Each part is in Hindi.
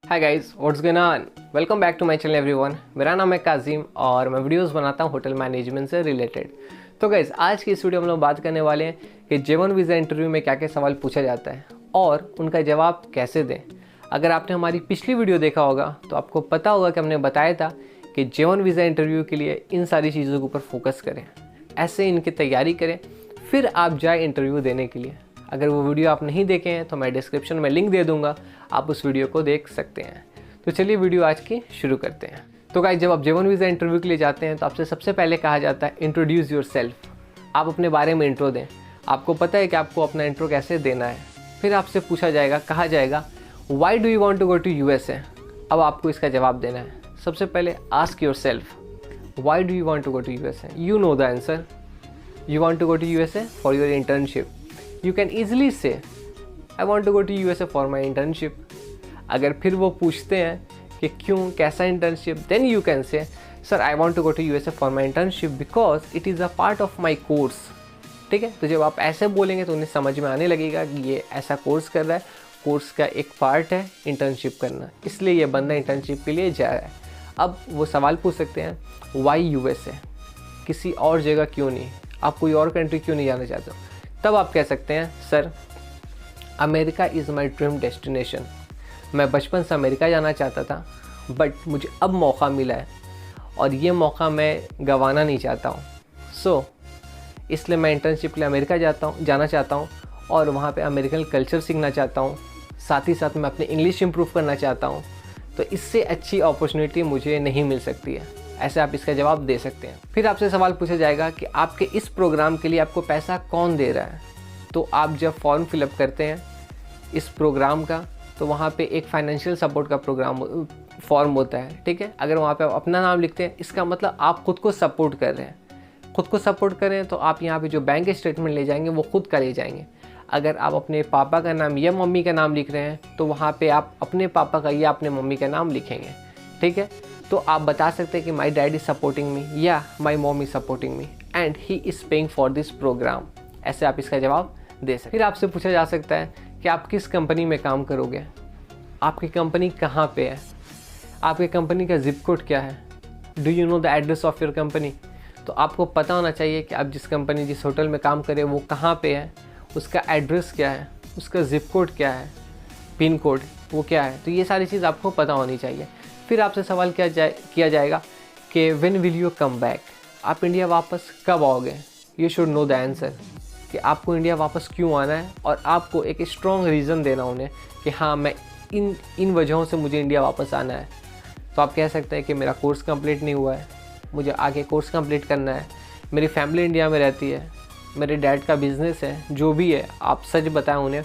Hi guys, what's going on. Welcome back to my channel everyone. मेरा नाम है काजिम और मैं वीडियोस बनाता हूँ होटल मैनेजमेंट से रिलेटेड। तो गाइस, आज की इस वीडियो में हम लोग बात करने वाले हैं कि J1 वीज़ा इंटरव्यू में क्या क्या सवाल पूछा जाता है और उनका जवाब कैसे दें। अगर आपने हमारी पिछली वीडियो देखा होगा तो आपको पता होगा कि हमने बताया था कि J1 वीज़ा इंटरव्यू के लिए इन सारी चीज़ों के ऊपर फोकस करें, ऐसे इनकी तैयारी करें, फिर आप जाए इंटरव्यू देने के लिए। अगर वो वीडियो आप नहीं देखे हैं तो मैं डिस्क्रिप्शन में लिंक दे दूंगा, आप उस वीडियो को देख सकते हैं। तो चलिए वीडियो आज की शुरू करते हैं। तो गाइस, जब आप J1 वीज़ा इंटरव्यू के लिए जाते हैं तो आपसे सबसे पहले कहा जाता है इंट्रोड्यूस योरसेल्फ। आप अपने बारे में इंट्रो दें। आपको पता है कि आपको अपना इंट्रो कैसे देना है। फिर आपसे पूछा जाएगा, कहा जाएगा why do you want to go to USA। अब आपको इसका जवाब देना है। सबसे पहले ask yourself why do you want to go to USA। You know the answer. You want to go to USA for your internship. You can easily say, I want to go to USA for my internship. अगर फिर वो पूछते हैं कि क्यों, कैसा internship, then you can say, Sir, I want to go to USA for my internship because it is a part of my course. ठीक है, तो जब आप ऐसे बोलेंगे तो उन्हें समझ में आने लगेगा कि ये ऐसा कोर्स कर रहा है, कोर्स का एक पार्ट है इंटर्नशिप करना, इसलिए ये बंदा इंटर्नशिप के लिए जा रहा है। अब वो सवाल पूछ सकते हैं, वाई USA, किसी और जगह क्यों नहीं, आप कोई और कंट्री क्यों नहीं जाना चाहते हो। तब आप कह सकते हैं, sir America is my dream destination. मैं बचपन से अमेरिका जाना चाहता था, बट मुझे अब मौका मिला है और ये मौका मैं गंवाना नहीं चाहता हूँ। इसलिए मैं इंटर्नशिप के लिए अमेरिका जाना चाहता हूँ और वहाँ पे अमेरिकन कल्चर सीखना चाहता हूँ। साथ ही साथ मैं अपनी इंग्लिश इम्प्रूव करना चाहता हूँ। तो इससे अच्छी अपॉर्चुनिटी मुझे नहीं मिल सकती है। ऐसे आप इसका जवाब दे सकते हैं। फिर आपसे सवाल पूछा जाएगा कि आपके इस प्रोग्राम के लिए आपको पैसा कौन दे रहा है। तो आप जब फॉर्म फिलअप करते हैं इस प्रोग्राम का, तो वहाँ पे एक फाइनेंशियल सपोर्ट का फॉर्म होता है। ठीक है, अगर वहाँ पे आप अपना नाम लिखते हैं, इसका मतलब आप खुद को सपोर्ट कर रहे हैं। खुद को सपोर्ट करें तो आप यहाँ पे जो बैंक स्टेटमेंट ले जाएंगे वो खुद का ले जाएंगे। अगर आप अपने पापा का नाम या मम्मी का नाम लिख रहे हैं तो वहाँ पे आप अपने पापा का या अपने मम्मी का नाम लिखेंगे। ठीक है, तो आप बता सकते हैं कि my dad is supporting me या my mom is supporting me and he is paying for this program. ऐसे आप इसका जवाब दे सकते हैं। फिर आपसे पूछा जा सकता है कि आप किस कंपनी में काम करोगे, आपकी कंपनी कहाँ पे है, आपकी कंपनी का जिप कोड क्या है, do you know the address of your company. तो आपको पता होना चाहिए कि आप जिस होटल में काम करें वो कहाँ पे है, उसका एड्रेस क्या है, उसका जिप कोड क्या है, पिन कोड वो क्या है। तो ये सारी चीज़ आपको पता होनी चाहिए। फिर आपसे सवाल किया जाएगा कि when will you come back, आप इंडिया वापस कब आओगे। You should know the answer कि आपको इंडिया वापस क्यों आना है और आपको एक स्ट्रॉन्ग रीज़न देना उन्हें कि हाँ, मैं इन वजहों से मुझे इंडिया वापस आना है। तो आप कह सकते हैं कि मेरा कोर्स कंप्लीट नहीं हुआ है, मुझे आगे कोर्स कंप्लीट करना है, मेरी फैमिली इंडिया में रहती है, मेरे डैड का बिज़नेस है, जो भी है आप सच बताएं उन्हें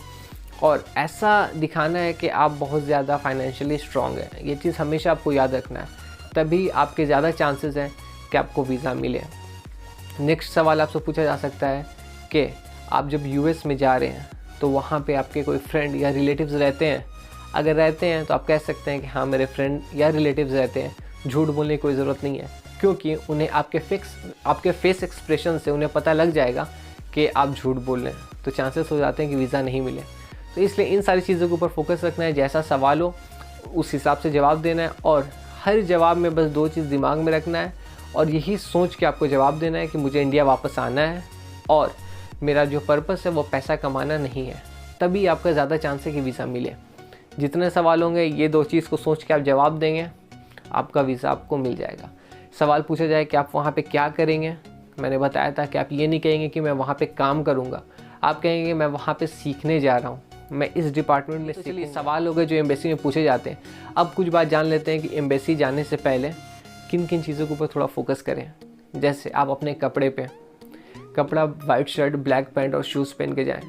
और ऐसा दिखाना है कि आप बहुत ज़्यादा फाइनेंशियली स्ट्रॉन्ग हैं। ये चीज़ हमेशा आपको याद रखना है, तभी आपके ज़्यादा चांसेस हैं कि आपको वीज़ा मिले। नेक्स्ट सवाल आपसे पूछा जा सकता है कि आप जब US में जा रहे हैं तो वहाँ पे आपके कोई फ्रेंड या रिलेटिव्स रहते हैं। अगर रहते हैं तो आप कह सकते हैं कि हाँ, मेरे फ्रेंड या रिलेटिव्स रहते हैं। झूठ बोलने की कोई ज़रूरत नहीं है, क्योंकि उन्हें आपके फेस एक्सप्रेशन से उन्हें पता लग जाएगा कि आप झूठ बोल रहे हैं, तो चांसेस हो जाते हैं कि वीज़ा नहीं मिले। तो इसलिए इन सारी चीज़ों के ऊपर फोकस रखना है। जैसा सवाल हो उस हिसाब से जवाब देना है और हर जवाब में बस 2 चीज़ दिमाग में रखना है और यही सोच के आपको जवाब देना है कि मुझे इंडिया वापस आना है और मेरा जो पर्पस है वो पैसा कमाना नहीं है। तभी आपका ज़्यादा चांस है कि वीज़ा मिले। जितने सवाल होंगे ये 2 चीज़ को सोच के आप जवाब देंगे, आपका वीज़ा आपको मिल जाएगा। सवाल पूछा जाए कि आप वहाँ पर क्या करेंगे। मैंने बताया था कि आप ये नहीं कहेंगे कि मैं वहाँ पर काम करूँगा, आप कहेंगे मैं वहाँ पर सीखने जा रहा हूँ, मैं इस डिपार्टमेंट में। तो चलिए, सवाल हो गए जो एम्बेसी में पूछे जाते हैं। अब कुछ बात जान लेते हैं कि एम्बेसी जाने से पहले किन किन चीज़ों के ऊपर थोड़ा फोकस करें। जैसे आप अपने कपड़ा वाइट शर्ट, ब्लैक पैंट और शूज़ पहन के जाएं।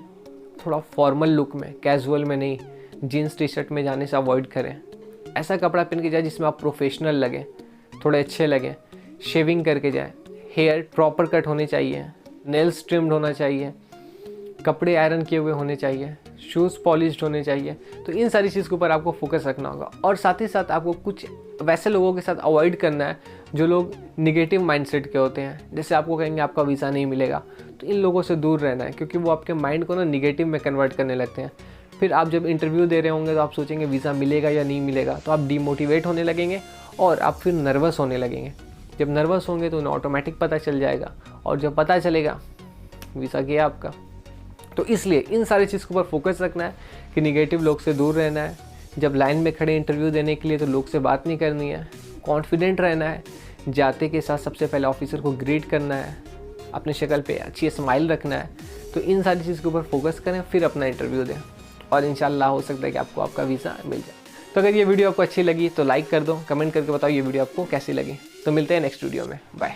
थोड़ा फॉर्मल लुक में, कैजुअल में नहीं, जीन्स टी शर्ट में जाने से अवॉइड करें। ऐसा कपड़ा पहन के जाए जिसमें आप प्रोफेशनल लगें, थोड़े अच्छे लगें। शेविंग करके जाएँ, हेयर प्रॉपर कट होने चाहिए, नेल्स ट्रिम्ड होना चाहिए, कपड़े आयरन किए हुए होने चाहिए, शूज़ पॉलिश्ड होने चाहिए। तो इन सारी चीज़ के ऊपर आपको फोकस रखना होगा और साथ ही साथ आपको कुछ वैसे लोगों के साथ अवॉइड करना है जो लोग निगेटिव माइंडसेट के होते हैं। जैसे आपको कहेंगे आपका वीज़ा नहीं मिलेगा, तो इन लोगों से दूर रहना है, क्योंकि वो आपके माइंड को ना निगेटिव में कन्वर्ट करने लगते हैं। फिर आप जब इंटरव्यू दे रहे होंगे तो आप सोचेंगे वीज़ा मिलेगा या नहीं मिलेगा, तो आप डीमोटिवेट होने लगेंगे और आप फिर नर्वस होने लगेंगे। जब नर्वस होंगे तो उन्हें ऑटोमेटिक पता चल जाएगा, और जब पता चलेगा वीज़ा गया आपका। तो इसलिए इन सारी चीज़ के ऊपर फोकस रखना है कि निगेटिव लोग से दूर रहना है। जब लाइन में खड़े इंटरव्यू देने के लिए तो लोग से बात नहीं करनी है, कॉन्फिडेंट रहना है। जाते के साथ सबसे पहले ऑफिसर को ग्रीट करना है, अपनी शक्ल पे अच्छी स्माइल रखना है। तो इन सारी चीज़ के ऊपर फोकस करें, फिर अपना इंटरव्यू दें, और इंशाल्लाह हो सकता है कि आपको आपका वीज़ा मिल जाए। तो अगर ये वीडियो आपको अच्छी लगी तो लाइक कर दो, कमेंट करके बताओ ये वीडियो आपको कैसी लगी। तो मिलते हैं नेक्स्ट वीडियो में, बाय।